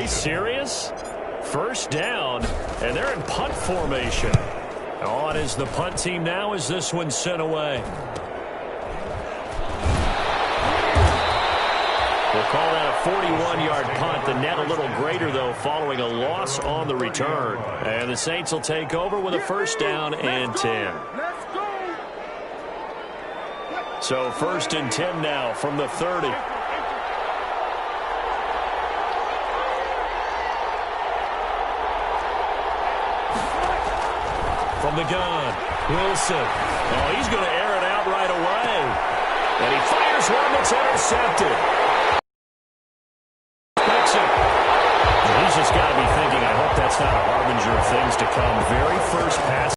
they serious? First down, and they're in punt formation. On is the punt team now as this one's sent away. We'll call that a 41-yard punt. The net a little greater, though, following a loss on the return. And the Saints will take over with a first down and 10. So first and 10 now from the 30. From the gun, Wilson. Oh, he's going to air it out right away. And he fires one that's intercepted. He's just got to be thinking, I hope that's not a harbinger of things to come. Very first pass.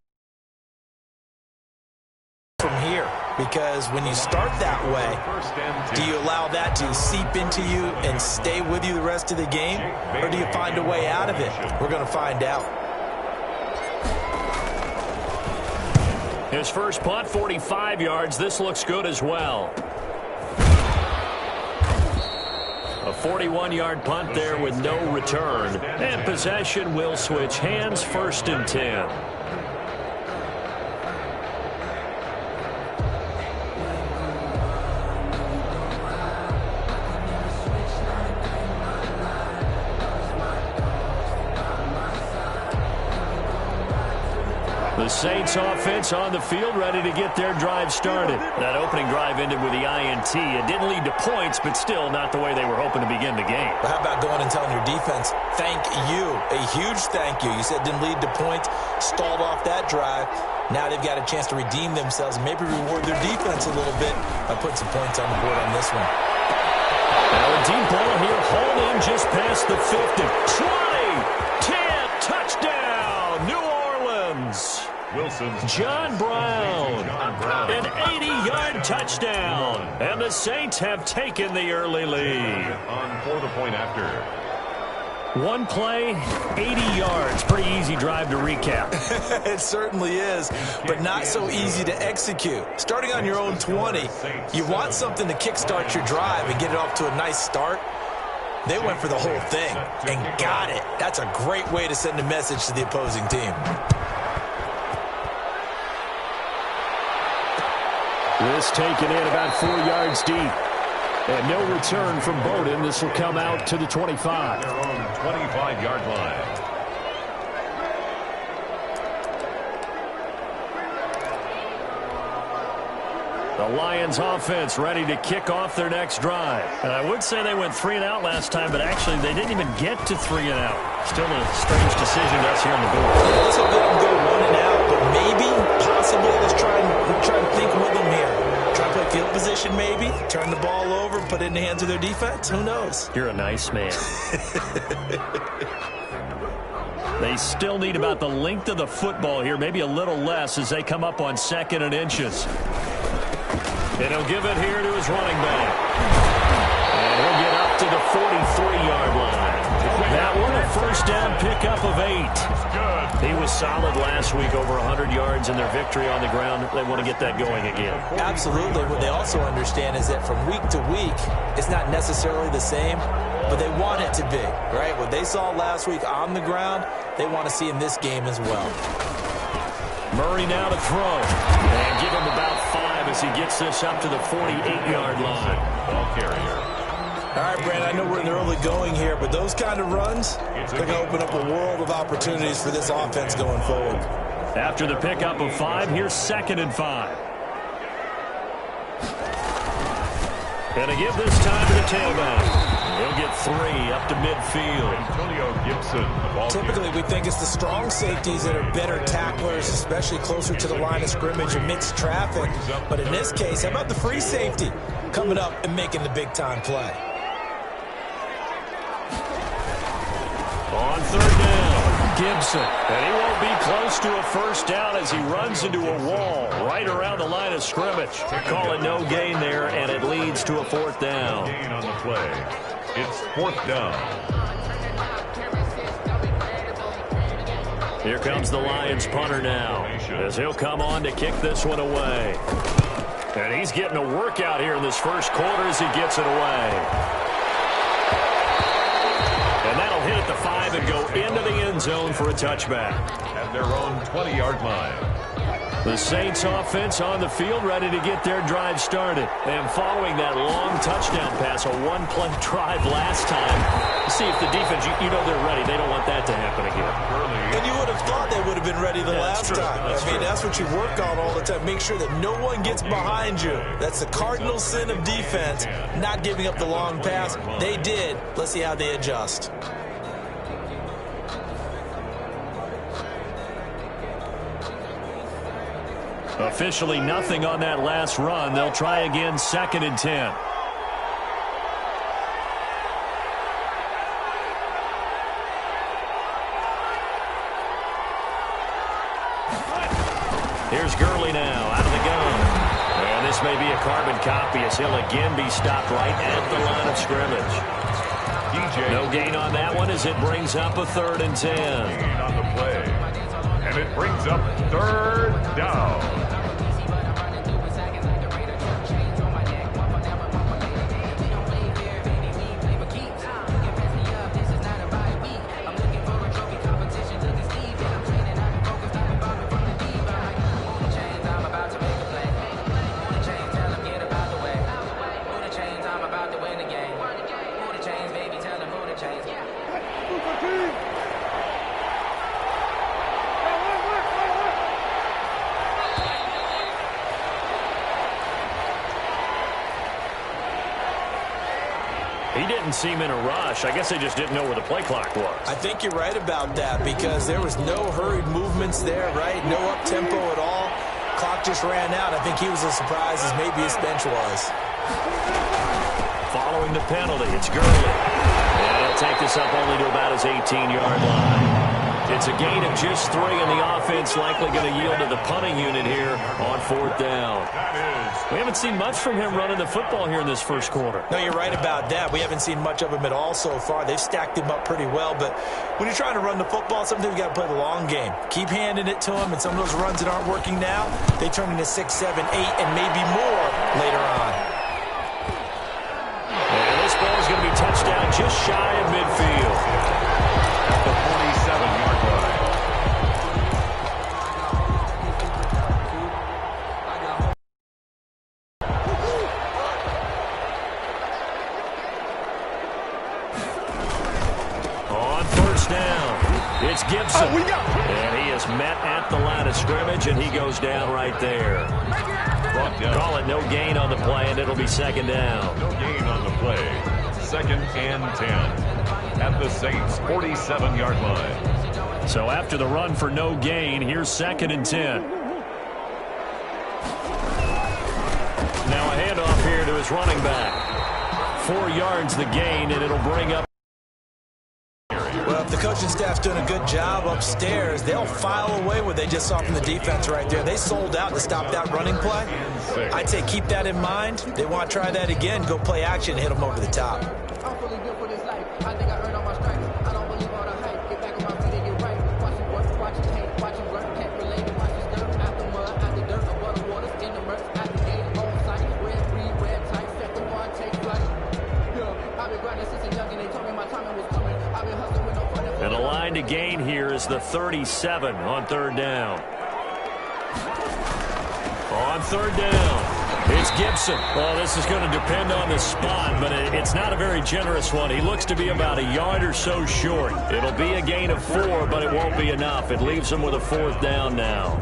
From here, because when you start that way, do you allow that to seep into you and stay with you the rest of the game? Or do you find a way out of it? We're going to find out. His first punt, 45 yards. This looks good as well. A 41-yard punt there with no return. And possession will switch hands, first and 10. The Saints offense on the field, ready to get their drive started. That opening drive ended with the INT. It didn't lead to points, but still not the way they were hoping to begin the game. But how about going and telling your defense, thank you, a huge thank you. You said didn't lead to points, stalled off that drive. Now they've got a chance to redeem themselves and maybe reward their defense a little bit by putting some points on the board on this one. Now a deep ball here, hauled in just past the 50. 20, 10, touchdown, New Orleans. John Brown, an 80-yard touchdown, and the Saints have taken the early lead. For the point after. One play, 80 yards. Pretty easy drive to recap. It certainly is, but not so easy to execute. Starting on your own 20, you want something to kickstart your drive and get it off to a nice start. They went for the whole thing and got it. That's a great way to send a message to the opposing team. This taken in about 4 yards deep. And no return from Bowden. This will come out to the 25. Their own 25-yard line. The Lions offense ready to kick off their next drive. And I would say they went 3 and out last time, but actually they didn't even get to 3 and out. Still a strange decision to us here on the board. Yeah, let's hope they don't go 1 and out, but maybe, possibly, let's try and think with them here. Try to play field position maybe, turn the ball over, put it in the hands of their defense. Who knows? You're a nice man. They still need about the length of the football here, maybe a little less as they come up on 2nd and inches. And he'll give it here to his running back. And he'll get up to the 43-yard line. That one a first down pickup of 8. He was solid last week, over 100 yards in their victory on the ground. They want to get that going again. Absolutely. What they also understand is that from week to week, it's not necessarily the same, but they want it to be, right? What they saw last week on the ground, they want to see in this game as well. Murray now to throw. And give him about 5 as he gets this up to the 48-yard line. Ball carrier. All right, Brand, I know we're in the early going here, but those kind of runs, they're going to open up a world of opportunities for this offense going forward. After the pickup of 5, here's 2nd and 5. And to give this time to the tailback. He'll get 3 up to midfield. Antonio Gibson, the ball Typically, we think it's the strong safeties that are better tacklers, especially closer to the line of scrimmage amidst traffic. But in this case, how about the free safety coming up and making the big-time play? On 3rd down, Gibson. And he won't be close to a first down as he runs into a wall right around the line of scrimmage. Call it no gain there, and it leads to a 4th down. gain on the play. It's 4th down. Here comes the Lions punter now, as he'll come on to kick this one away. And he's getting a workout here in this first quarter as he gets it away. And that'll hit drive and go into the end zone for a touchback. At their own 20-yard line. The Saints offense on the field, ready to get their drive started. And following that long touchdown pass, a one-play drive last time, see if the defense, you know they're ready. They don't want that to happen again. And you would have thought they would have been ready the last time. That's what you work on all the time. Make sure that no one gets behind you. That's the cardinal sin of defense, not giving up the long pass. They did. Let's see how they adjust. Officially nothing on that last run. They'll try again, 2nd and 10. Here's Gurley now, out of the gun. And this may be a carbon copy as he'll again be stopped right at the line of scrimmage. No gain on that one as it brings up a 3rd and 10. Gain on the play. And it brings up 3rd down. He didn't seem in a rush. I guess they just didn't know where the play clock was. I think you're right about that because there was no hurried movements there, right? No up-tempo at all. Clock just ran out. I think he was as surprised as maybe his bench was. Following the penalty, it's Gurley. And he'll take this up only to about his 18-yard line. It's a gain of just 3, and the offense likely going to yield to the punting unit here on 4th down. We haven't seen much from him running the football here in this first quarter. No, you're right about that. We haven't seen much of him at all so far. They've stacked him up pretty well, but when you're trying to run the football, sometimes you got to play the long game. Keep handing it to him, and some of those runs that aren't working now, they turn into 6, 7, 8, and maybe more later on. And this ball is going to be touched down just shy of midfield. At the 47-yard line. On 1st down, it's Gibson. And he is met at the line of scrimmage, and he goes down right there. Call it no gain on the play, and it'll be 2nd down. No gain on the play. 2nd and 10. At the Saints' 47-yard line. So after the run for no gain, here's 2nd and 10. Now a handoff here to his running back. 4 yards the gain, and it'll bring up. Well, if the coaching staff's doing a good job upstairs, they'll file away what they just saw from the defense right there. They sold out to stop that running play. I'd say keep that in mind. They want to try that again, go play action, hit them over the top. And the line to gain here is the 37 on 3rd down. On 3rd down, it's Gibson. Well, this is going to depend on the spot, but it's not a very generous one. He looks to be about a yard or so short. It'll be a gain of 4, but it won't be enough. It leaves him with a 4th down now.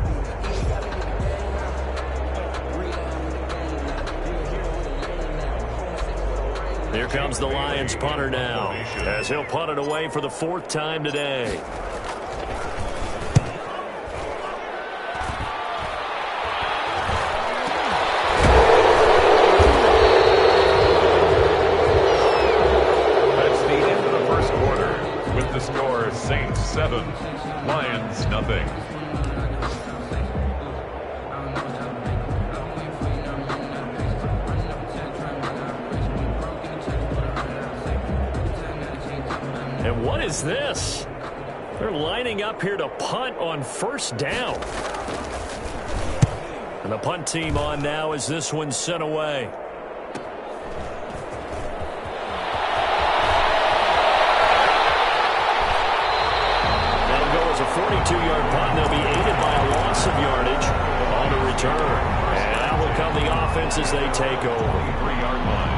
Here comes the Lions punter now, as he'll punt it away for the 4th time today. That's the end of the first quarter, with the score Saints 7, Lions nothing. And what is this? They're lining up here to punt on 1st down. And the punt team on now as this one's sent away. 42-yard punt. They'll be aided by a loss of yardage on a return. And out will come the offense as they take over. 3-yard line.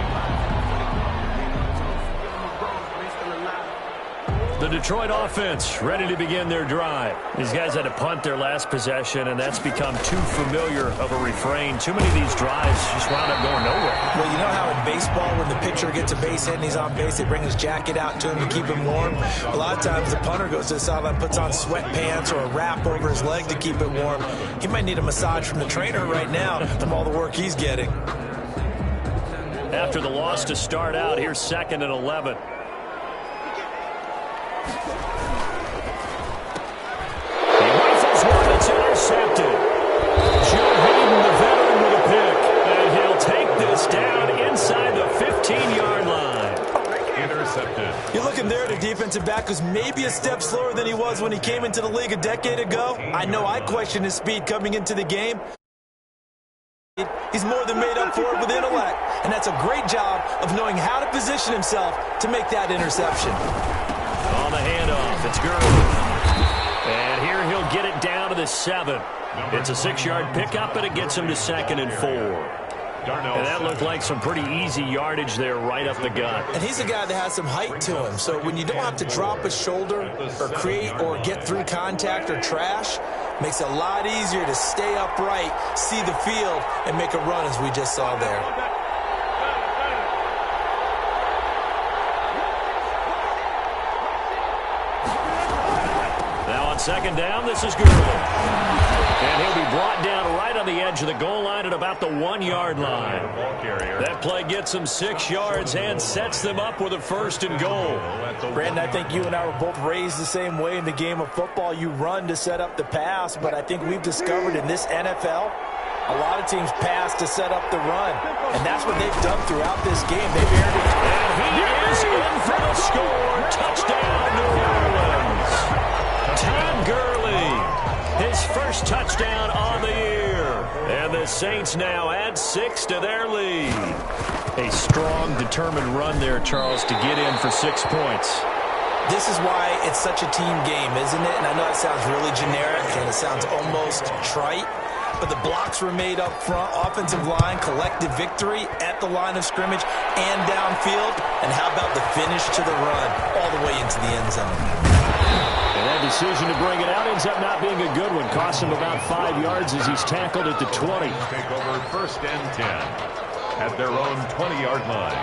The Detroit offense ready to begin their drive. These guys had to punt their last possession, and that's become too familiar of a refrain. Too many of these drives just wound up going nowhere. Well, you know how in baseball, when the pitcher gets a base hit and he's on base, they bring his jacket out to him to keep him warm. A lot of times the punter goes to the sideline, puts on sweatpants or a wrap over his leg to keep it warm. He might need a massage from the trainer right now from all the work he's getting. After the loss to start out, here's 2nd and 11. Intercepted. Joe Hayden, the veteran, with a pick. And he'll take this down inside the 15-yard line. Intercepted. You're looking there at a defensive back who's maybe a step slower than he was when he came into the league a decade ago. I know I questioned his speed coming into the game. He's more than made up for it with intellect. And that's a great job of knowing how to position himself to make that interception. On the handoff, it's Gurley. And here he'll get it down to the 7. It's a 6-yard pickup, and it gets him to 2nd and 4. And that looked like some pretty easy yardage there right up the gut. And he's a guy that has some height to him, so when you don't have to drop a shoulder or create or get through contact or trash, makes it a lot easier to stay upright, see the field, and make a run as we just saw there. Second down, this is Gurley. And he'll be brought down right on the edge of the goal line at about the 1-yard line. That play gets them 6 yards and sets them up with a 1st and goal. Brandon, I think you and I were both raised the same way in the game of football. You run to set up the pass, but I think we've discovered in this NFL, a lot of teams pass to set up the run. And that's what they've done throughout this game. They've aired it. And he is in for the score. Touchdown, New Orleans. Todd Gurley, his first touchdown on the year. And the Saints now add 6 to their lead. A strong, determined run there, Charles, to get in for 6 points. This is why it's such a team game, isn't it? And I know it sounds really generic and it sounds almost trite, but the blocks were made up front, offensive line, collective victory at the line of scrimmage and downfield. And how about the finish to the run all the way into the end zone? And that decision to bring it out ends up not being a good one. Costs him about 5 yards as he's tackled at the 20. Take over 1st and 10 at their own 20-yard line.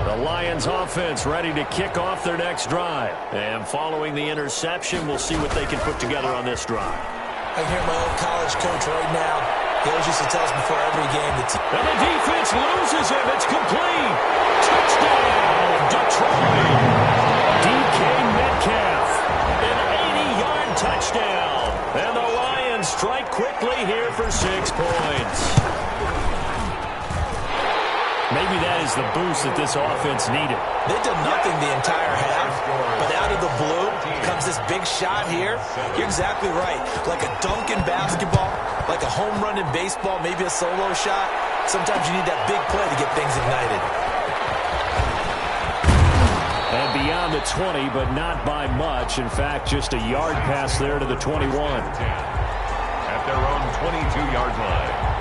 The Lions offense ready to kick off their next drive. And following the interception, we'll see what they can put together on this drive. I hear my old college coach right now. He always used to tell us before every game that and the defense loses him. It's complete. Touchdown, Detroit. DK Metcalf, an 80-yard touchdown. And the Lions strike quickly here for 6 points. Maybe that is the boost that this offense needed. They've done nothing the entire half, but out of the blue comes this big shot here. You're exactly right. Like a dunk in basketball, like a home run in baseball, maybe a solo shot. Sometimes you need that big play to get things ignited. And beyond the 20, but not by much. In fact, just a yard pass there to the 21. At their own 22-yard line.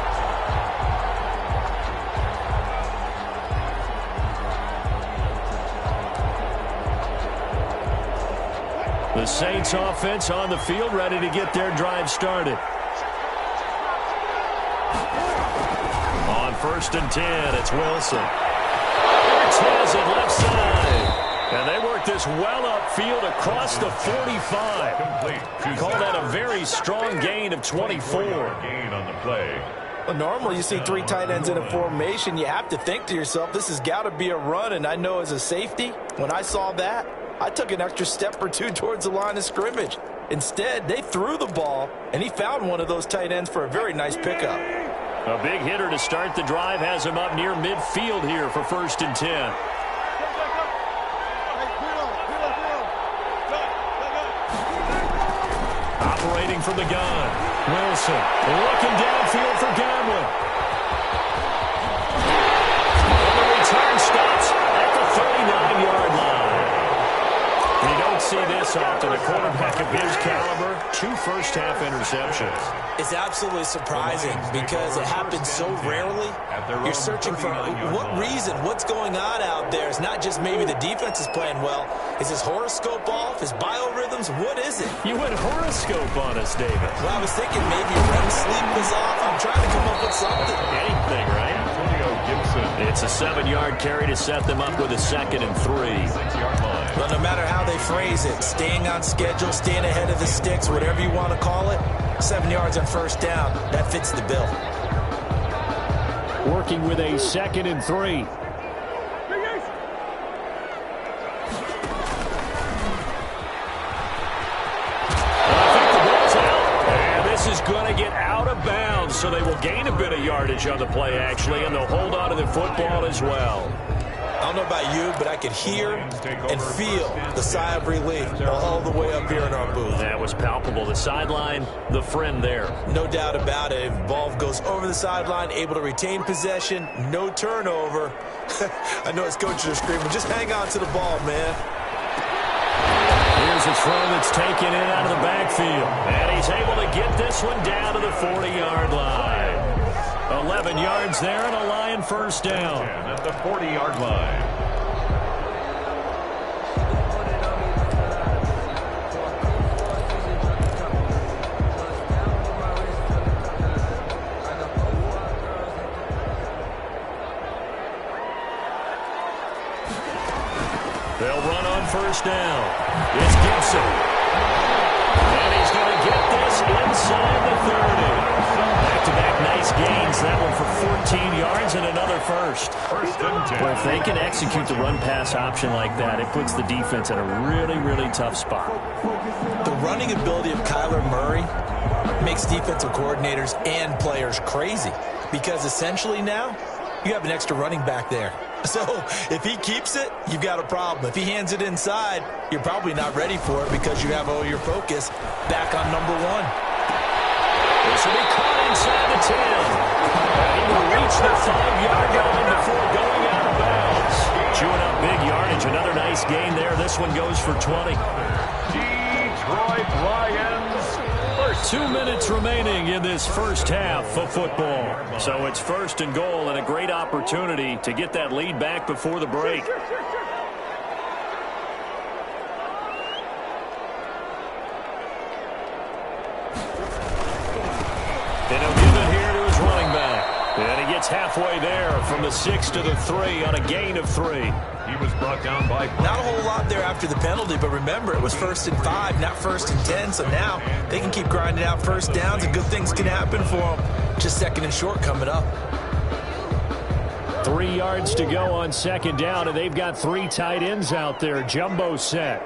The Saints offense on the field, ready to get their drive started. On 1st and 10, it's Wilson. Cortez at left side. And they work this well upfield across the 45. Complete. Call that a very strong gain of 24. Gain on the play. Well, normally you see 3 tight ends in a formation. You have to think to yourself, this has got to be a run. And I know as a safety, when I saw that, I took an extra step or 2 towards the line of scrimmage. Instead, they threw the ball, and he found one of those tight ends for a very nice pickup. A big hitter to start the drive has him up near midfield here for 1st and 10. Operating from the gun. Wilson looking downfield for Gamblin. And the return stops at the 39-yard line. You don't see this this often. A quarterback of his caliber, 2 first-half interceptions. It's absolutely surprising because it happens so rarely. You're searching for what reason, what's going on out there. It's not just maybe the defense is playing well. Is his horoscope off? His biorhythms? What is it? You went horoscope on us, David. Well, I was thinking maybe REM sleep was off. I'm trying to come up with something. Anything, right? It's a 7-yard carry to set them up with a 2nd and 3. 6-yard line. But no matter how they phrase it, staying on schedule, staying ahead of the sticks, whatever you want to call it, 7 yards on first down, that fits the bill. Working with a 2nd and 3. Is going to get out of bounds, so they will gain a bit of yardage on the play, actually, and they'll hold on to the football as well. I don't know about you, but I could hear and feel the sigh of relief all the way up here in our booth. That was palpable. The sideline, the friend there. No doubt about it. If the ball goes over the sideline, able to retain possession, no turnover. I know his coaches are screaming, just hang on to the ball, man. Here's a throw that's taken in out of the backfield. And he's able to get this one down to the 40-yard line. 11 yards there and a Lion first down. At the 40-yard line. They'll run on first down. It's Gibson. And he's going to get this inside the 30. Back-to-back nice gains. That one for 14 yards and another first. First and 10. Well, if they can execute the run-pass option like that, it puts the defense in a really, really tough spot. The running ability of Kyler Murray makes defensive coordinators and players crazy because essentially now you have an extra running back there. So if he keeps it, you've got a problem. If he hands it inside, you're probably not ready for it because you have all your focus back on number 1. This will be caught inside the 10. He will reach the 5-yard line before going out of bounds. Chewing up big yardage. Another nice gain there. This one goes for 20. Detroit Lions. 2 minutes remaining in this first half of football. So it's 1st and goal and a great opportunity to get that lead back before the break. And he'll give it here to his running back. And he gets halfway there from the 6 to the 3 on a gain of 3. He was brought down by... Not a whole lot there after the penalty, but remember, it was 1st and 5, not 1st and 10, so now they can keep grinding out first downs and good things can happen for them. Just 2nd and short coming up. 3 yards to go on 2nd down, and they've got 3 tight ends out there. Jumbo set.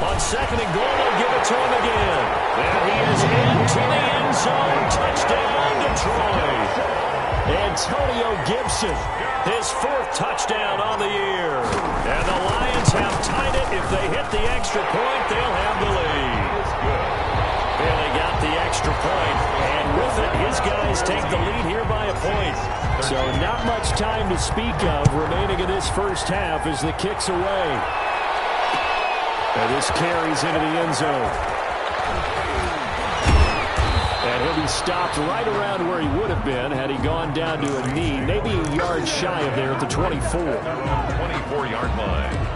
On 2nd and goal, they'll give it to him again. And he is into the end zone. Touchdown, Detroit. Antonio Gibson, his 4th touchdown on the year. And the Lions have tied it. If they hit the extra point, they'll have the lead. And they got the extra point. And with it, his guys take the lead here by a point. So not much time to speak of remaining in this first half as the kick's away. And this carries into the end zone. And he'll be stopped right around where he would have been had he gone down to a knee, maybe a yard shy of there at the 24. 24-yard line.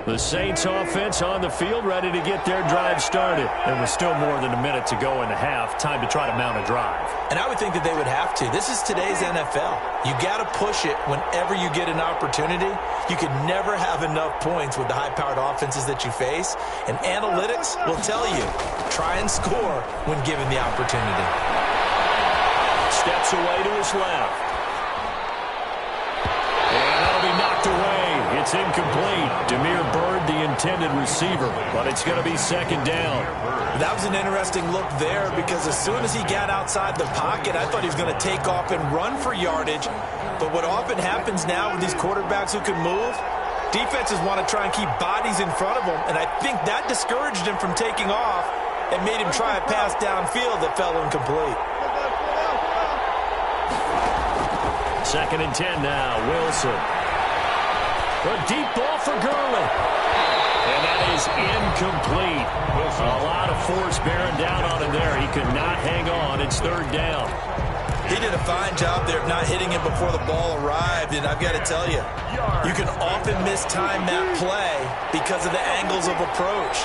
The Saints offense on the field, ready to get their drive started. And with still more than a minute to go in the half, time to try to mount a drive. And I would think that they would have to. This is today's NFL. You got to push it whenever you get an opportunity. You can never have enough points with the high-powered offenses that you face. And analytics will tell you, try and score when given the opportunity. Steps away to his left. It's incomplete. Demir Bird, the intended receiver, but it's going to be second down. That was an interesting look there because as soon as he got outside the pocket, I thought he was going to take off and run for yardage. But what often happens now with these quarterbacks who can move, defenses want to try and keep bodies in front of them, and I think that discouraged him from taking off and made him try a pass downfield that fell incomplete. Second and 10 now, Wilson. A deep ball for Gurley. And that is incomplete. A lot of force bearing down on him there. He could not hang on. It's third down. He did a fine job there of not hitting him before the ball arrived, and I've got to tell you, you can often mistime that play because of the angles of approach.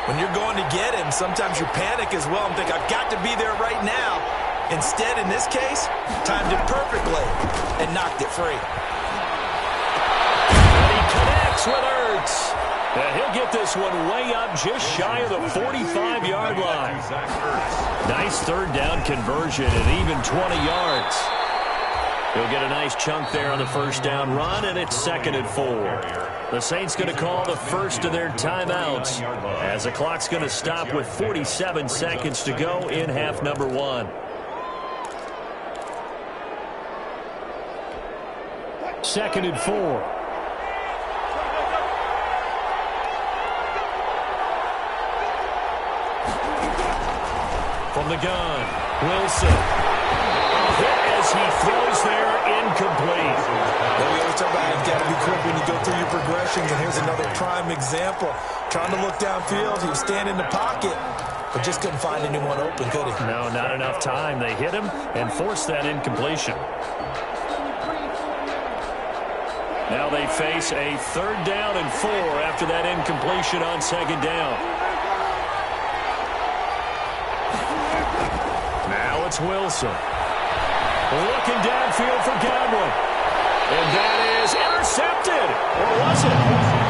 When you're going to get him, sometimes you panic as well and think, I've got to be there right now. Instead, in this case, timed it perfectly and knocked it free. And he connects with Ertz. And he'll get this one way up just shy of the 45-yard line. Nice third down conversion and even 20 yards. He'll get a nice chunk there on the first down run, and it's second and 4. The Saints going to call the first of their timeouts as the clock's going to stop with 47 seconds to go in half number 1. Second and 4. From the gun, Wilson. Hit as he throws there, incomplete. We always talk about you've got to be quick when you go through your progressions, and here's another prime example. Trying to look downfield, he was standing in the pocket, but just couldn't find anyone open, could he? No, not enough time. They hit him and forced that incompletion. Now they face a third down and 4 after that incompletion on second down. Now it's Wilson. Looking downfield for Godwin. And that is intercepted. Or was it?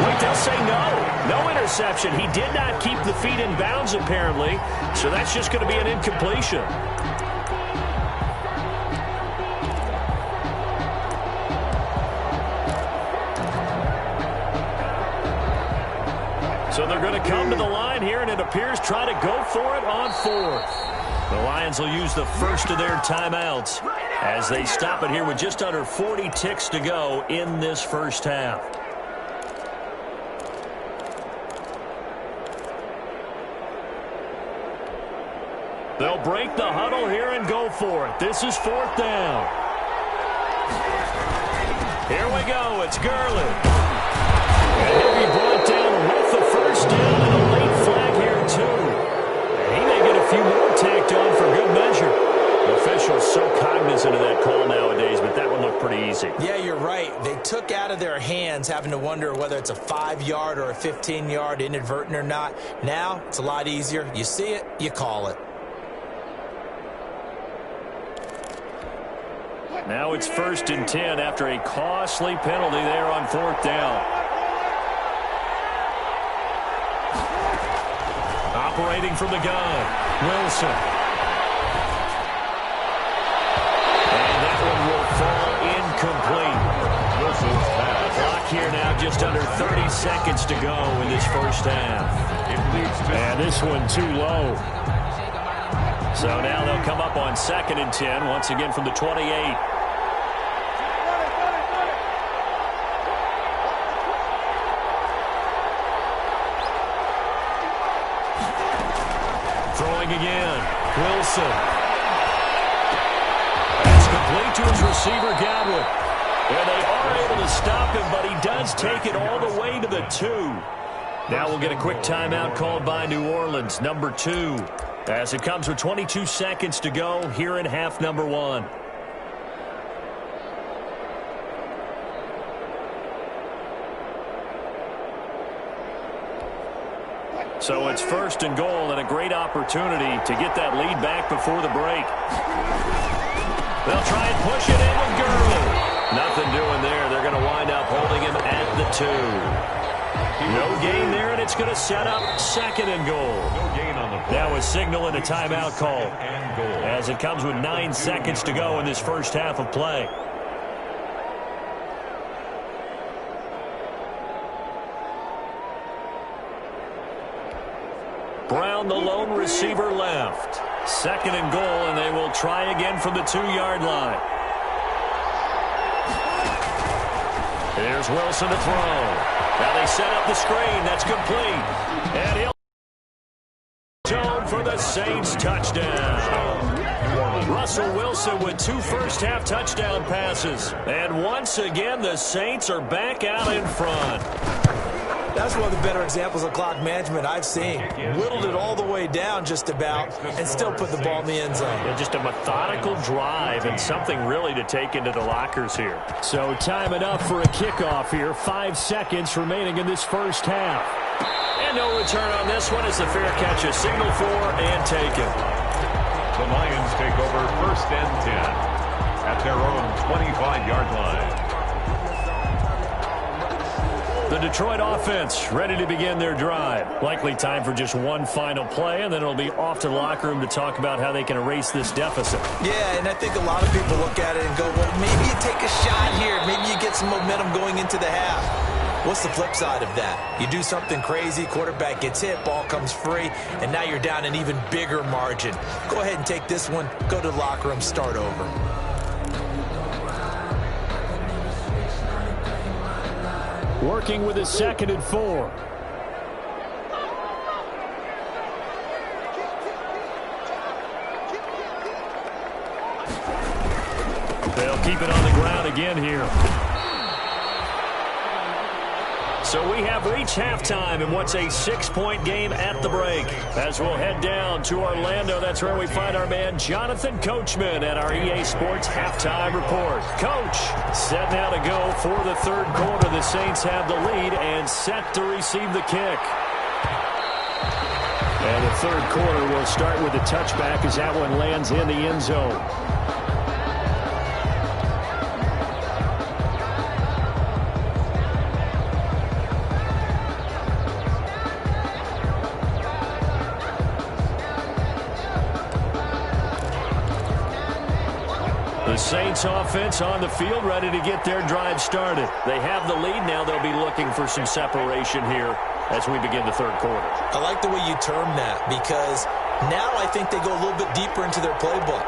Wait, they'll say no. No interception. He did not keep the feet in bounds, apparently. So that's just going to be an incompletion. So they're going to come to the line here, and it appears try to go for it on fourth. The Lions will use the first of their timeouts as they stop it here with just under 40 ticks to go in this first half. They'll break the huddle here and go for it. This is fourth down. Here we go. It's Gurley. And he'll be brought down with the first down and a late flag here, too. He may get a few more tacked on for good measure. The officials so cognizant of that call nowadays, but that one looked pretty easy. Yeah, you're right. They took out of their hands having to wonder whether it's a 5-yard or a 15-yard, inadvertent or not. Now, it's a lot easier. You see it, you call it. Now it's first and 10 after a costly penalty there on fourth down. Operating from the gun, Wilson. And that one will fall incomplete. Wilson's pass. Clock here now, just under 30 seconds to go in this first half. And this one too low. So now they'll come up on second and 10, once again from the 28. Throwing again, Wilson. That's complete to his receiver, Godwin. And they are able to stop him, but he does take it all the way to the 2. Now we'll get a quick timeout called by New Orleans, number 2. As it comes with 22 seconds to go here in half number 1. So it's first and goal and a great opportunity to get that lead back before the break. They'll try and push it in with Gurley. Nothing doing there. They're going to wind up holding him at the 2. No gain there, and it's going to set up second and goal. That was signaling a timeout call as it comes with 9 seconds to go in this first half of play. Brown, the lone receiver, left. 2nd and goal, and they will try again from the 2-yard line. Here's Wilson to throw. Now they set up the screen. That's complete. And he'll zone for the Saints touchdown. Russell Wilson with 2 first-half touchdown passes. And once again, the Saints are back out in front. That's one of the better examples of clock management I've seen. Whittled it all the way down just about and still put the ball in the end zone. Yeah, just a methodical drive and something really to take into the lockers here. So time it up for a kickoff here. 5 seconds remaining in this first half. And no return on this one as the fair catch is signaled for and taken. The Lions take over 1st and 10 at their own 25-yard line. The Detroit offense ready to begin their drive. Likely time for just one final play, and then it'll be off to the locker room to talk about how they can erase this deficit. Yeah, and I think a lot of people look at it and go, well, maybe you take a shot here. Maybe you get some momentum going into the half. What's the flip side of that? You do something crazy, quarterback gets hit, ball comes free, and now you're down an even bigger margin. Go ahead and take this one, go to the locker room, start over. Working with a 2nd and 4. They'll keep it on the ground again here. So we have reached halftime in what's a 6-point game at the break. As we'll head down to Orlando, that's where we find our man Jonathan Coachman at our EA Sports Halftime Report. Coach, set now to go for the 3rd quarter. The Saints have the lead and set to receive the kick. And the 3rd quarter will start with a touchback as that one lands in the end zone. The Saints offense on the field ready to get their drive started. They have the lead. Now they'll be looking for some separation here as we begin the 3rd quarter. I like the way you term that because now I think they go a little bit deeper into their playbook.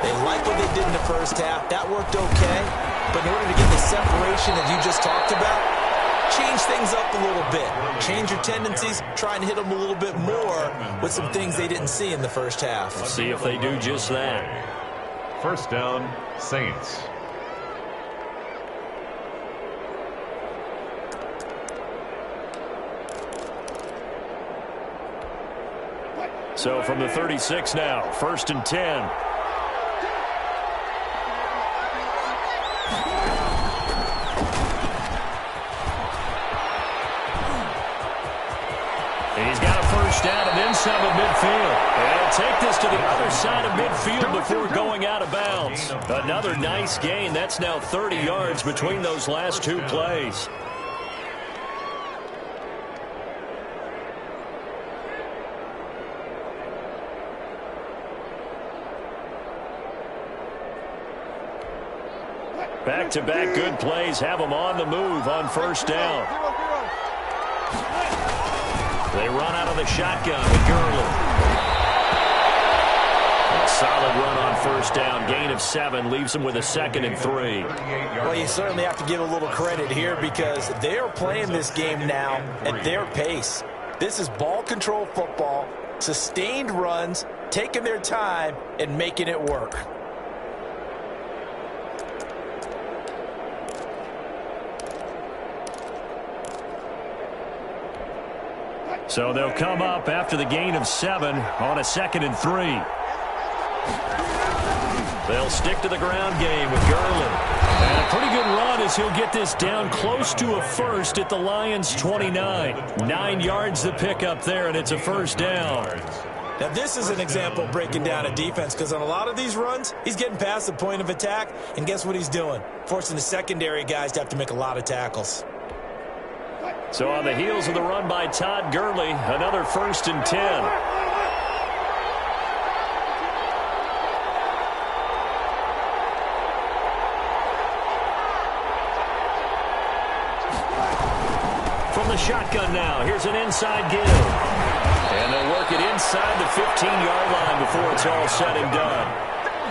They like what they did in the first half. That worked okay. But in order to get the separation that you just talked about, change things up a little bit. Change your tendencies. Try and hit them a little bit more with some things they didn't see in the first half. Let's see if they do just that. 1st down, Saints. So from the 36 now, 1st and 10. He's got a first down and then some at midfield. And he'll take this to the other side of midfield before going out of bounds. Another nice gain. That's now 30 yards between those last 2 plays. Back-to-back good plays have them on the move on 1st down. They run out of the shotgun with Gurley. A solid run on 1st down. Gain of 7 leaves them with a 2nd and 3. Well, you certainly have to give a little credit here because they are playing this game now at their pace. This is ball control football, sustained runs, taking their time, and making it work. So they'll come up after the gain of 7 on a 2nd and 3. They'll stick to the ground game with Gurley. And a pretty good run as he'll get this down close to a first at the Lions' 29. 9 yards the pickup there, and it's a 1st down. Now, this is an example of breaking down a defense because on a lot of these runs, he's getting past the point of attack, and guess what he's doing? Forcing the secondary guys to have to make a lot of tackles. So on the heels of the run by Todd Gurley, another 1st and 10. From the shotgun now, here's an inside give. And they'll work it inside the 15-yard line before it's all said and done.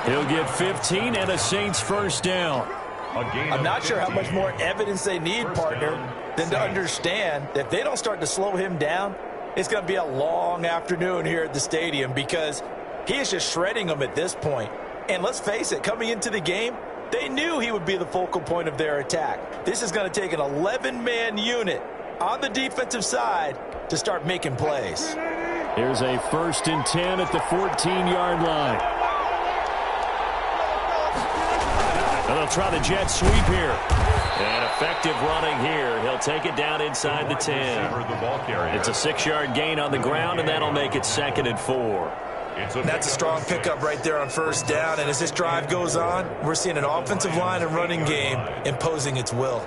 He'll get 15 and a Saints first down. I'm not sure how much more evidence they need, partner, than to understand that if they don't start to slow him down, it's going to be a long afternoon here at the stadium because he is just shredding them at this point. And let's face it, coming into the game, they knew he would be the focal point of their attack. This is going to take an 11-man unit on the defensive side to start making plays. Here's a 1st and 10 at the 14-yard line. And they'll try the jet sweep here. And effective running here. He'll take it down inside the 10. It's a 6-yard gain on the ground, and that'll make it 2nd and 4. That's a strong pickup right there on 1st down. And as this drive goes on, we're seeing an offensive line and running game imposing its will.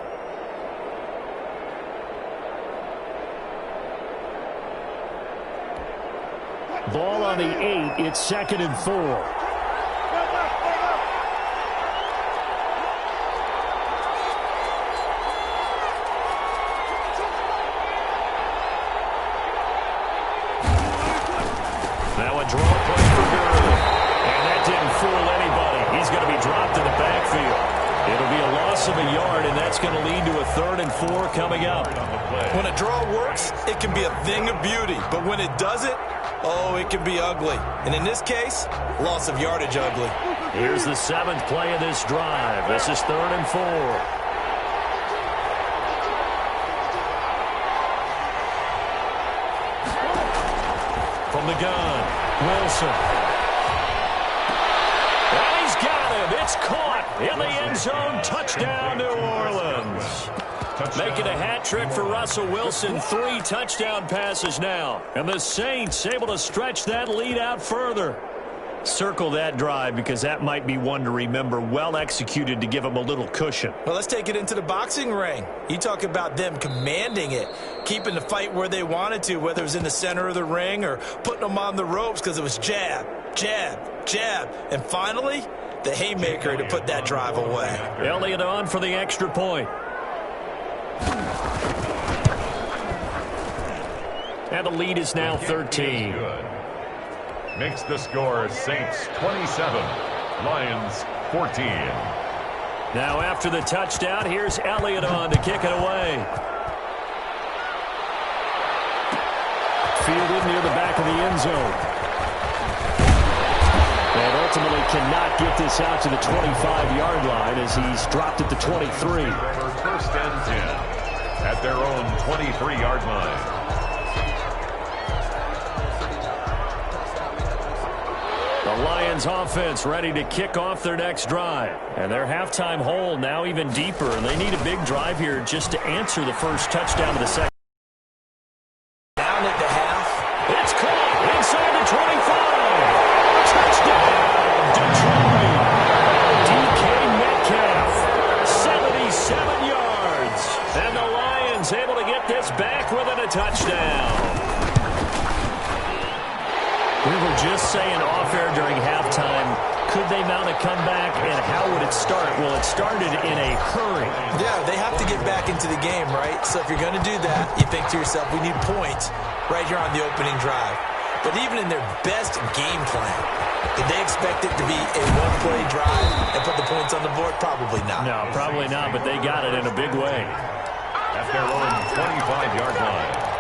Ball on the 8. It's 2nd and 4. Now a draw play for Gurley. And that didn't fool anybody. He's going to be dropped in the backfield. It'll be a loss of a yard, and that's going to lead to a 3rd and 4 coming up. When a draw works, it can be a thing of beauty. But when it doesn't, oh, it can be ugly. And in this case, loss of yardage ugly. Here's the 7th play of this drive. This is 3rd and 4. From the gun, Wilson. And he's got him. It's caught in the end zone. Touchdown, New Orleans. Making a hat trick for Russell Wilson. 3 touchdown passes now. And the Saints able to stretch that lead out further. Circle that drive because that might be one to remember. Well executed to give them a little cushion. Well, let's take it into the boxing ring. You talk about them commanding it, keeping the fight where they wanted to, whether it was in the center of the ring or putting them on the ropes because it was jab, jab, jab. And finally, the haymaker to put that drive away. Elliott on for the extra point. And the lead is now 13. Makes the score Saints 27, Lions 14. Now after the touchdown, here's Elliott on to kick it away. Fielded near the back of the end zone. And ultimately cannot get this out to the 25-yard line as he's dropped at the 23. 1st and 10 at their own 23-yard line. The Lions offense ready to kick off their next drive. And their halftime hole now even deeper. And they need a big drive here just to answer the first touchdown of the second. Down at the half. It's caught inside the 25. Touchdown, Detroit. DK Metcalf, 77 yards. And the Lions able to get this back within a touchdown. We were just saying off-air during halftime, could they mount a comeback and how would it start? Well, it started in a hurry. Yeah, they have to get back into the game, right? So if you're going to do that, you think to yourself, we need points right here on the opening drive. But even in their best game plan, did they expect it to be a one-play drive and put the points on the board? Probably not. No, probably not, but they got it in a big way. At their own 25-yard line.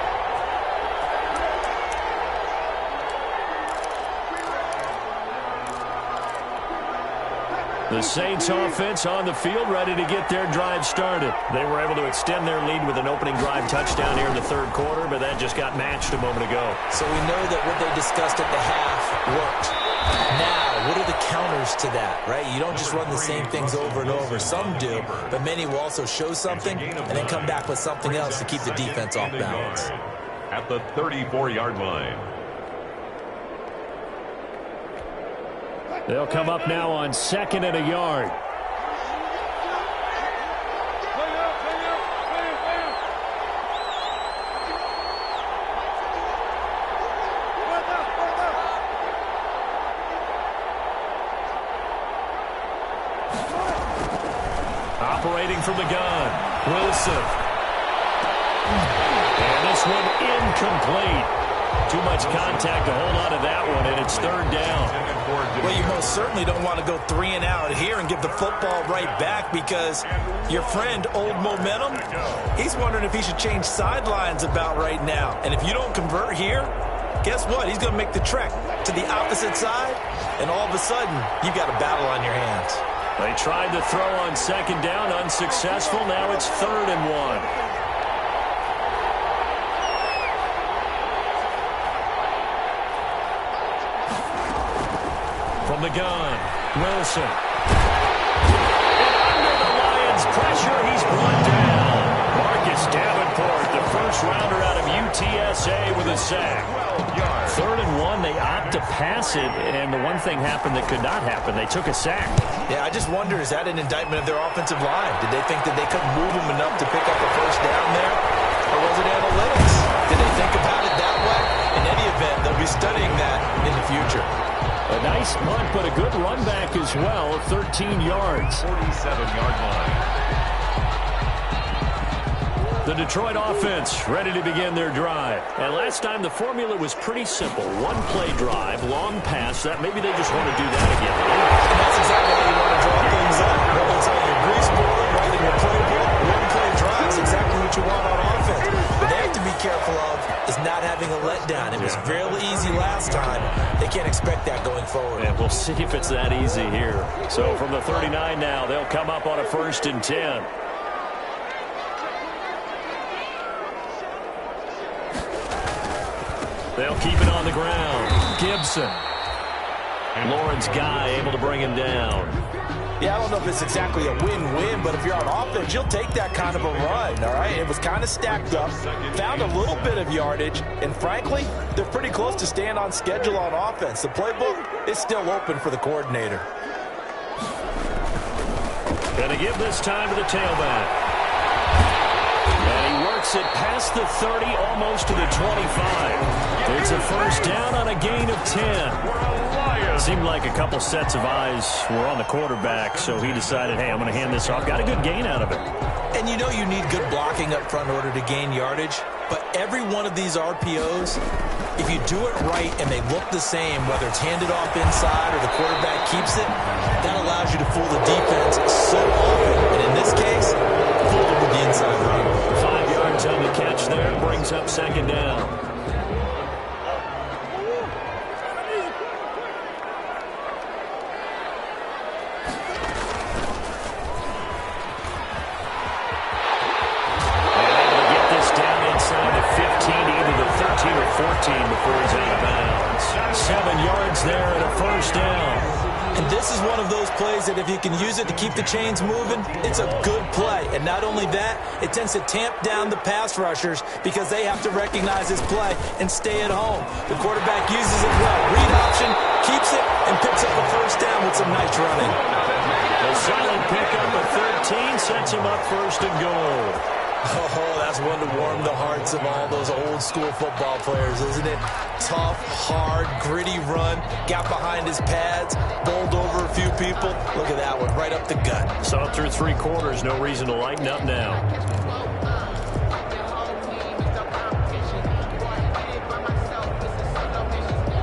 The Saints offense on the field ready to get their drive started. They were able to extend their lead with an opening drive touchdown here in the 3rd quarter, but that just got matched a moment ago. So we know that what they discussed at the half worked. Now, what are the counters to that, right? You don't just run the same things over and over. Some do, but many will also show something and then come back with something else to keep the defense off balance. At the 34-yard line. They'll come up now on 2nd and a yard. Operating from the gun, Wilson. And this one incomplete. Too much contact to hold on to that one, and it's third down. Well, you most certainly don't want to go 3 and out here and give the football right back, because your friend, Old Momentum, he's wondering if he should change sidelines about right now. And if you don't convert here, guess what? He's going to make the trek to the opposite side, and all of a sudden, you've got a battle on your hands. They tried to throw on second down, unsuccessful. Now it's 3rd and 1. From the gun, Wilson. And under the Lions' pressure, he's brought down. Marcus Davenport, the first rounder out of UTSA, with a sack. 3rd and 1, they opt to pass it, and the one thing happened that could not happen. They took a sack. Yeah, I just wonder, is that an indictment of their offensive line? Did they think that they couldn't move him enough to pick up a first down there? Or was it analytics? Did they think about it that way? In any event, they'll be studying that in the future. A nice punt, but a good run back as well, 13 yards. 47-yard line. The Detroit offense ready to begin their drive. And last time the formula was pretty simple. One-play drive, long pass. That maybe they just want to do that again. And that's exactly how you want to draw things up. Whether it's on your grease board, whether your playbook, one-play drive is exactly what you want on offense. What they have to be careful of is not having a letdown. It was fairly easy last time. They can't expect that going forward. And we'll see if it's that easy here. So from the 39 now, they'll come up on a 1st and 10. They'll keep it on the ground. Gibson. Lawrence Guy able to bring him down. Yeah, I don't know if it's exactly a win-win, but if you're on offense, you'll take that kind of a run, all right? It was kind of stacked up, found a little bit of yardage, and frankly, they're pretty close to staying on schedule on offense. The playbook is still open for the coordinator. Gonna give this time to the tailback. And he works it past the 30, almost to the 25. It's a first down on a gain of 10. Seemed like a couple sets of eyes were on the quarterback, so he decided, hey, I'm going to hand this off. Got a good gain out of it. And you know you need good blocking up front in order to gain yardage, but every one of these RPOs, if you do it right and they look the same, whether it's handed off inside or the quarterback keeps it, that allows you to fool the defense so often. And in this case, fooled them with the inside run. 5 yards on the catch there, brings up second down. Before he's out of bounds. 7 yards there and a first down. And this is one of those plays that if you can use it to keep the chains moving, it's a good play. And not only that, it tends to tamp down the pass rushers because they have to recognize this play and stay at home. The quarterback uses it well. Read option, keeps it, and picks up a first down with some nice running. A solid pickup of 13 sets him up 1st and goal. Oh, that's one to warm the hearts of all those old-school football players, isn't it? Tough, hard, gritty run, got behind his pads, bowled over a few people. Look at that one, right up the gut. Saw it through 3 quarters, no reason to lighten up now.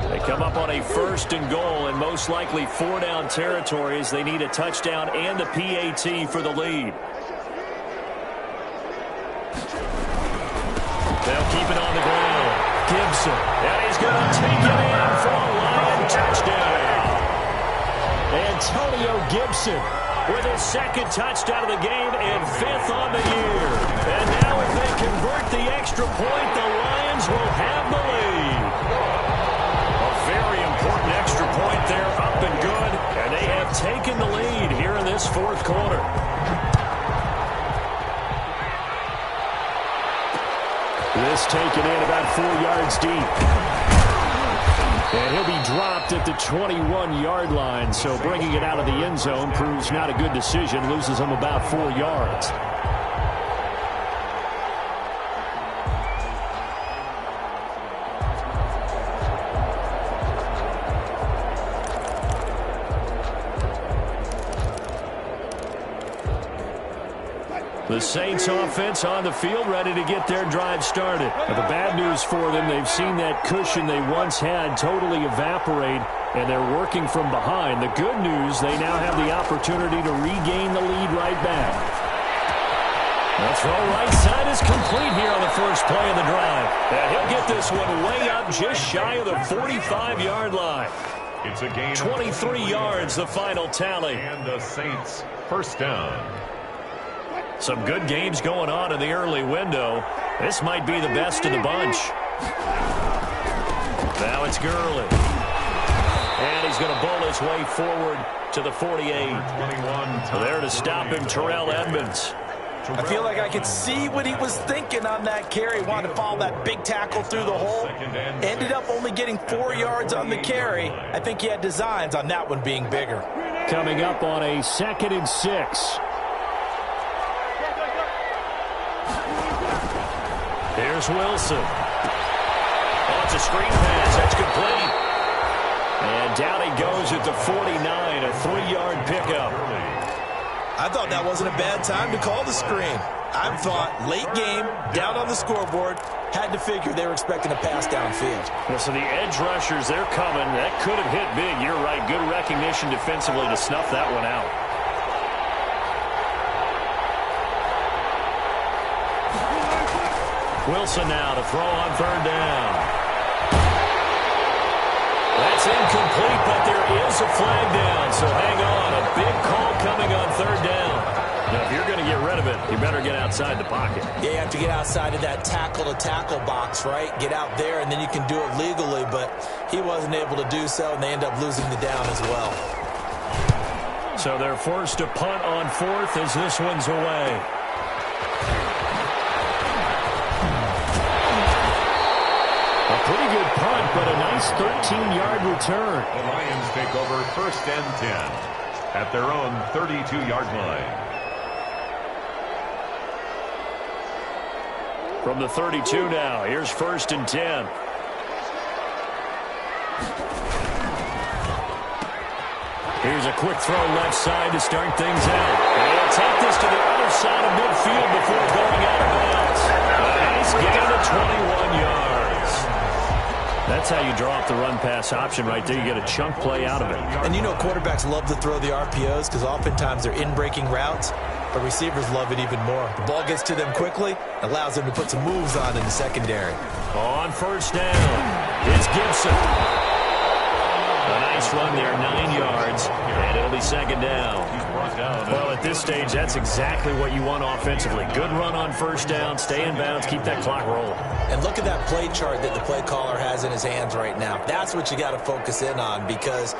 They come up on a 1st and goal, and most likely 4-down territory as they need a touchdown and the PAT for the lead. They'll keep it on the ground. Gibson. And he's going to take it in for a Lion touchdown. Antonio Gibson with his 2nd touchdown of the game and 5th on the year. And now if they convert the extra point, the Lions will have the lead. A very important extra point there, up and good. And they have taken the lead here in this 4th quarter. This taken in about 4 yards deep. And he'll be dropped at the 21-yard line, so bringing it out of the end zone proves not a good decision, loses him about 4 yards. The Saints offense on the field, ready to get their drive started. Now, the bad news for them, they've seen that cushion they once had totally evaporate, and they're working from behind. The good news, they now have the opportunity to regain the lead right back. The throw right side is complete here on the first play of the drive. And he'll get this one way up just shy of the 45-yard line. It's a gain 23 yards, the final tally. And the Saints first down. Some good games going on in the early window. This might be the best of the bunch. Now it's Gurley. And he's going to bowl his way forward to the 48. There to stop him, Terrell Edmonds. I feel like I could see what he was thinking on that carry. Wanted to follow that big tackle through the hole. Ended up only getting 4 yards on the carry. I think he had designs on that one being bigger. Coming up on a 2nd and 6. Here's Wilson. Oh, it's a screen pass. That's complete. And down he goes at the 49, a 3-yard pickup. I thought that wasn't a bad time to call the screen. I thought late game, down on the scoreboard, had to figure they were expecting a pass downfield. Well, so the edge rushers, they're coming. That could have hit big. You're right. Good recognition defensively to snuff that one out. Wilson now to throw on 3rd down. That's incomplete, but there is a flag down, so hang on. A big call coming on 3rd down. Now, if you're going to get rid of it, you better get outside the pocket. Yeah, you have to get outside of that tackle-to-tackle box, right? Get out there, and then you can do it legally, but he wasn't able to do so, and they end up losing the down as well. So they're forced to punt on 4th as this one's away. A pretty good punt, but a nice 13-yard return. The Lions take over 1st and 10 at their own 32-yard line. From the 32 now, here's 1st and 10. Here's a quick throw left side to start things out. They'll take this to the other side of midfield before going out of bounds. A nice gain of 21 yards. That's how you draw up the run-pass option right there. You get a chunk play out of it. And you know quarterbacks love to throw the RPOs because oftentimes they're in-breaking routes, but receivers love it even more. The ball gets to them quickly, allows them to put some moves on in the secondary. On 1st down, it's Gibson. A nice run there, 9 yards, and it'll be 2nd down. Well, at this stage, that's exactly what you want offensively. Good run on 1st down, stay in bounds, keep that clock rolling. And look at that play chart that the play caller has in his hands right now. That's what you got to focus in on because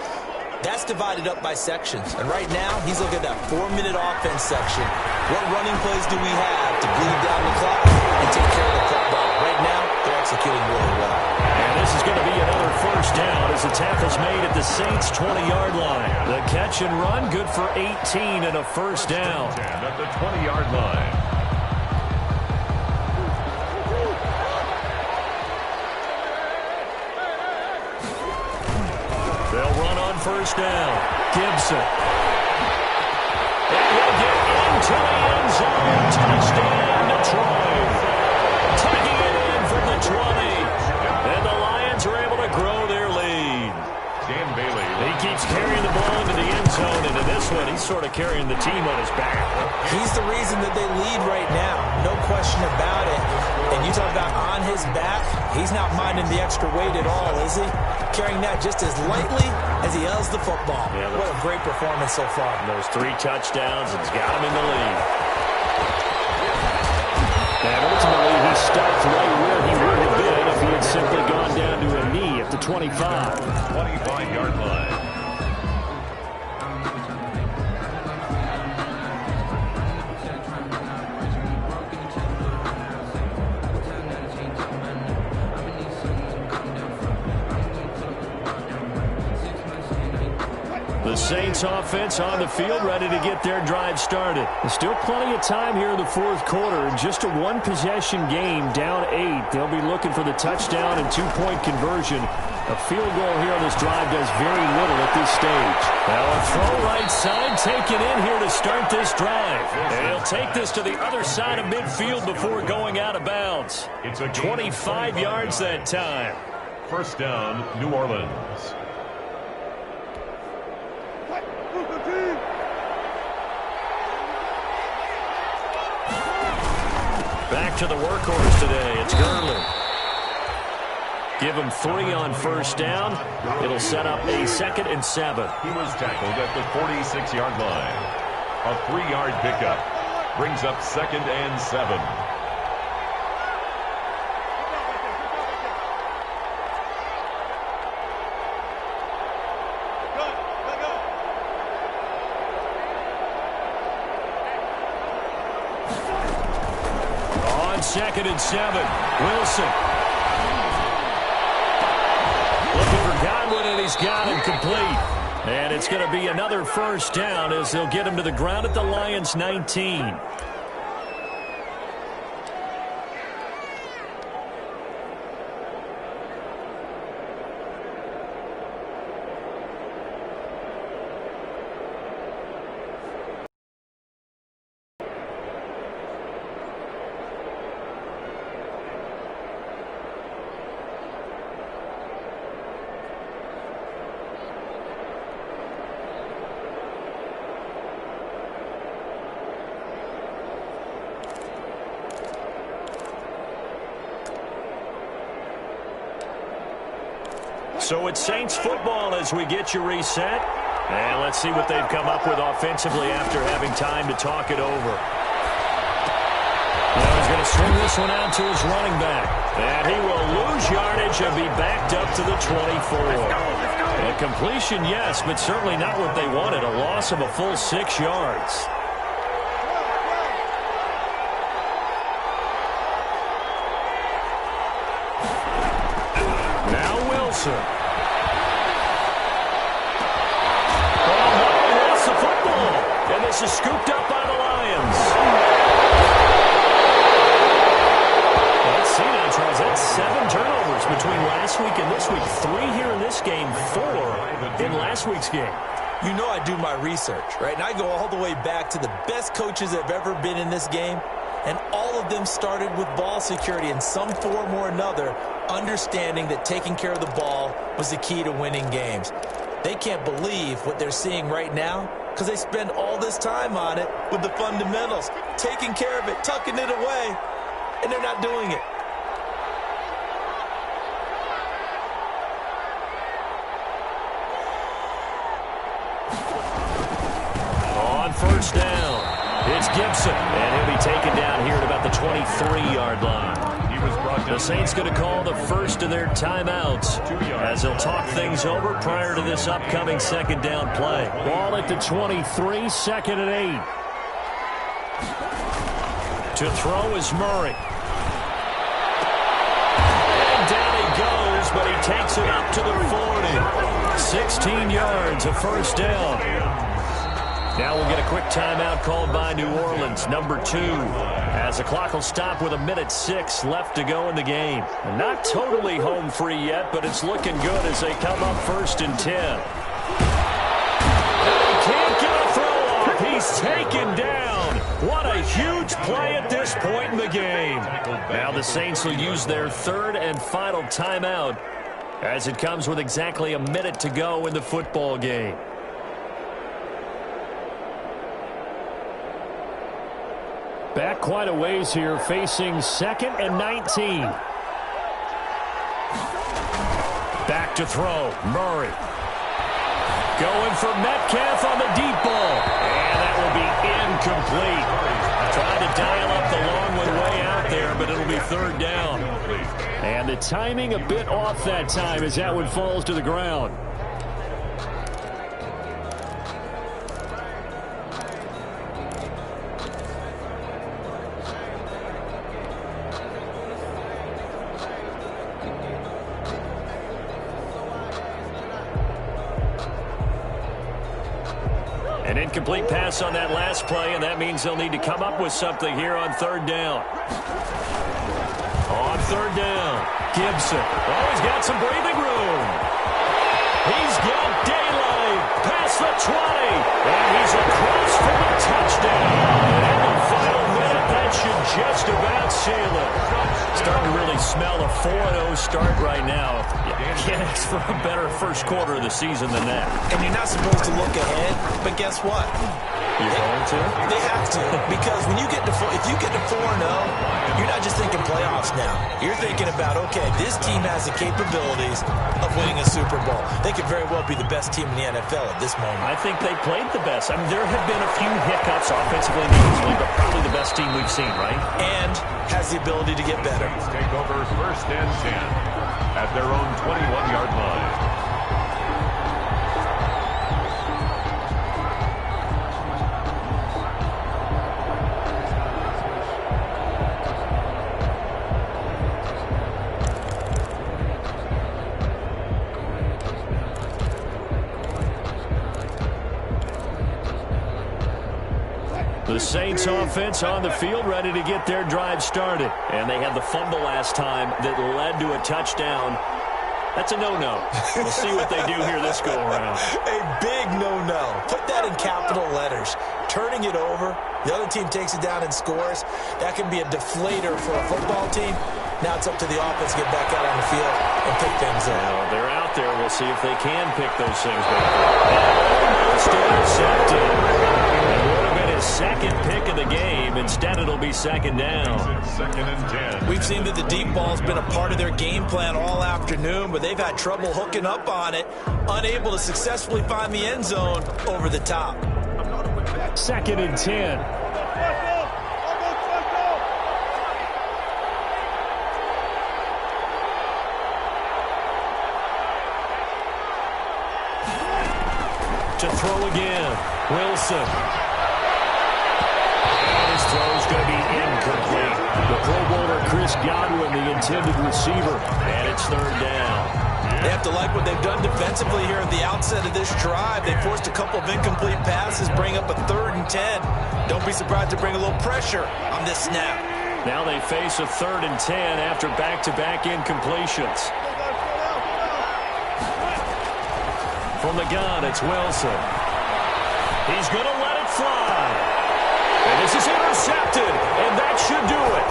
that's divided up by sections. And right now, he's looking at that 4-minute offense section. What running plays do we have to bleed down the clock and take care of the football? Right now, they're executing really well. And this is going to be another 1st down as the tackle's made at the Saints' 20-yard line. The catch and run, good for 18 and a 1st down. At the 20-yard line. They'll run on 1st down. Gibson. And he'll get into the end zone. Touchdown, Detroit. Taking it in from the 20. And the Lions are able to grow their lead. Dan Bailey. He keeps carrying the ball into the end zone. And in this one, he's sort of carrying the team on his back. He's the reason that they lead right now. No question about it. And you talk about on his back, he's not minding the extra weight at all, is he? Carrying that just as lightly as he does the football. Yeah, what a great performance so far. Those 3 touchdowns, it's got him in the lead. And ultimately, he stopped right where he would have been if he had simply gone down to a knee at the 25. 25-yard line. The Saints offense on the field, ready to get their drive started. There's still plenty of time here in the 4th quarter. Just a 1-possession game, down 8. They'll be looking for the touchdown and 2-point conversion A field goal here on this drive does very little at this stage. Now a throw right side taken in here to start this drive. And he'll take this to the other side of midfield before going out of bounds. It's 25 yards that time. First down, New Orleans. Back to the workhorse today. It's Gurley. Give him 3 on first down. It'll set up a 2nd and 7. He was tackled at the 46-yard line. A 3-yard pickup brings up 2nd and 7. On 2nd and 7, Wilson. Looking for Godwin, and he's got him complete. And it's going to be another first down as they'll get him to the ground at the Lions' 19. So it's Saints football as we get you reset. And let's see what they've come up with offensively after having time to talk it over. Now he's going to swing this one out to his running back. And he will lose yardage and be backed up to the 24. A completion, yes, but certainly not what they wanted. A loss of a full 6 yards. Now Wilson. This is scooped up by the Lions. Let's see now, Charles. That's 7 turnovers between last week and this week. 3 here in this game, 4 in last week's game. You know I do my research, right? And I go all the way back to the best coaches that have ever been in this game. And all of them started with ball security in some form or another, understanding that taking care of the ball was the key to winning games. They can't believe what they're seeing right now, because they spend all this time on it with the fundamentals, taking care of it, tucking it away, and they're not doing it. On first down, it's Gibson, and he'll be taken down here at about the 23-yard line. The Saints going to call the first of their timeouts as they'll talk things over prior to this upcoming 2nd down play. Ball at the 23, 2nd and 8. To throw is Murray. And down he goes, but he takes it up to the 40. 16 yards, a first down. Now we'll get a quick timeout called by New Orleans, number 2, as the clock will stop with 1:06 left to go in the game. And not totally home free yet, but it's looking good as they come up 1st and 10. And he can't get a throw off. He's taken down. What a huge play at this point in the game. Now the Saints will use their 3rd and final timeout as it comes with exactly 1 minute to go in the football game. Back quite a ways here, facing 2nd and 19. Back to throw, Murray. Going for Metcalf on the deep ball. And that will be incomplete. Trying to dial up the long one way out there, but it'll be 3rd down. And the timing a bit off that time as that one falls to the ground. An incomplete pass on that last play, and that means they'll need to come up with something here on 3rd down. On third down. Gibson. Oh, he's got some breathing room. He's got daylight past the 20. And he's across for the touchdown. And in the final minute, that should just about seal it. Starting to really smell a 4-0 start right now. You can't ask for a better first quarter of the season than that. And you're not supposed to look ahead, but guess what? You're going to? They have to, because when you get to if you get to 4-0, you're not just thinking playoffs now. You're thinking about, okay, this team has the capabilities of winning a Super Bowl. They could very well be the best team in the NFL at this moment. I think they played the best. I mean, there have been a few hiccups offensively and defensively, but probably the best team we've seen, right? And has the ability to get better. Take over first and 10 at their own 21-yard line. The Saints offense on the field, ready to get their drive started. And they had the fumble last time that led to a touchdown. That's a no-no. We'll see what they do here this go-around. A big no-no. Put that in capital letters. Turning it over, the other team takes it down and scores. That can be a deflator for a football team. Now it's up to the offense to get back out on the field and pick things up. Well, they're out there. We'll see if they can pick those things back up. Almost intercepted. It would have been his second pick of the game. Instead, it'll be second down. Second and 10. We've seen that the deep ball's been a part of their game plan all afternoon, but they've had trouble hooking up on it, unable to successfully find the end zone over the top. Second and 10. To throw again, Wilson. His throw's going to be incomplete. The Pro Bowler Chris Godwin, the intended receiver, and it's third down. They have to like what they've done defensively here at the outset of this drive. They forced a couple of incomplete passes, bring up a 3rd and 10. Don't be surprised to bring a little pressure on this snap. Now they face a 3rd and 10 after back-to-back incompletions. From the gun, it's Wilson. He's going to let it fly. And this is intercepted, and that should do it.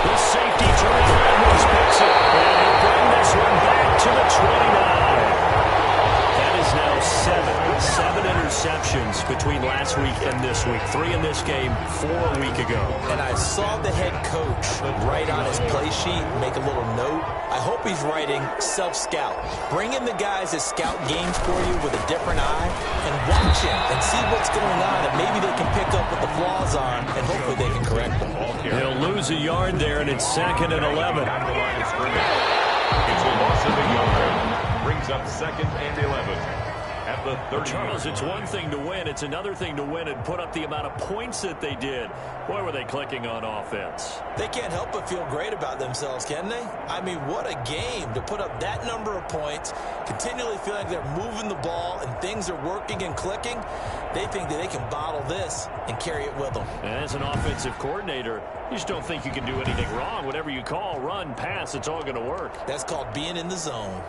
The safety turning Edwards picks it, and he'll bring this one back to the 29. That is now 7 interceptions between last week and this week. 3 in this game, 4 a week ago. And I saw the head coach write on his play sheet, make a little note. I hope he's writing self-scout. Bring in the guys that scout games for you with a different eye and watch him and see what's going on, and maybe they can pick up what the flaws are, and hopefully they can correct them. He'll lose a yard there, and it's 2nd and 11. It's a loss of a yard. Brings up 2nd and 11. At the 30. Charles, it's one thing to win. It's another thing to win and put up the amount of points that they did. Boy, were they clicking on offense. They can't help but feel great about themselves, can they? I mean, what a game to put up that number of points, continually feel like they're moving the ball and things are working and clicking. They think that they can bottle this and carry it with them. As an offensive coordinator, you just don't think you can do anything wrong. Whatever you call, run, pass, it's all going to work. That's called being in the zone.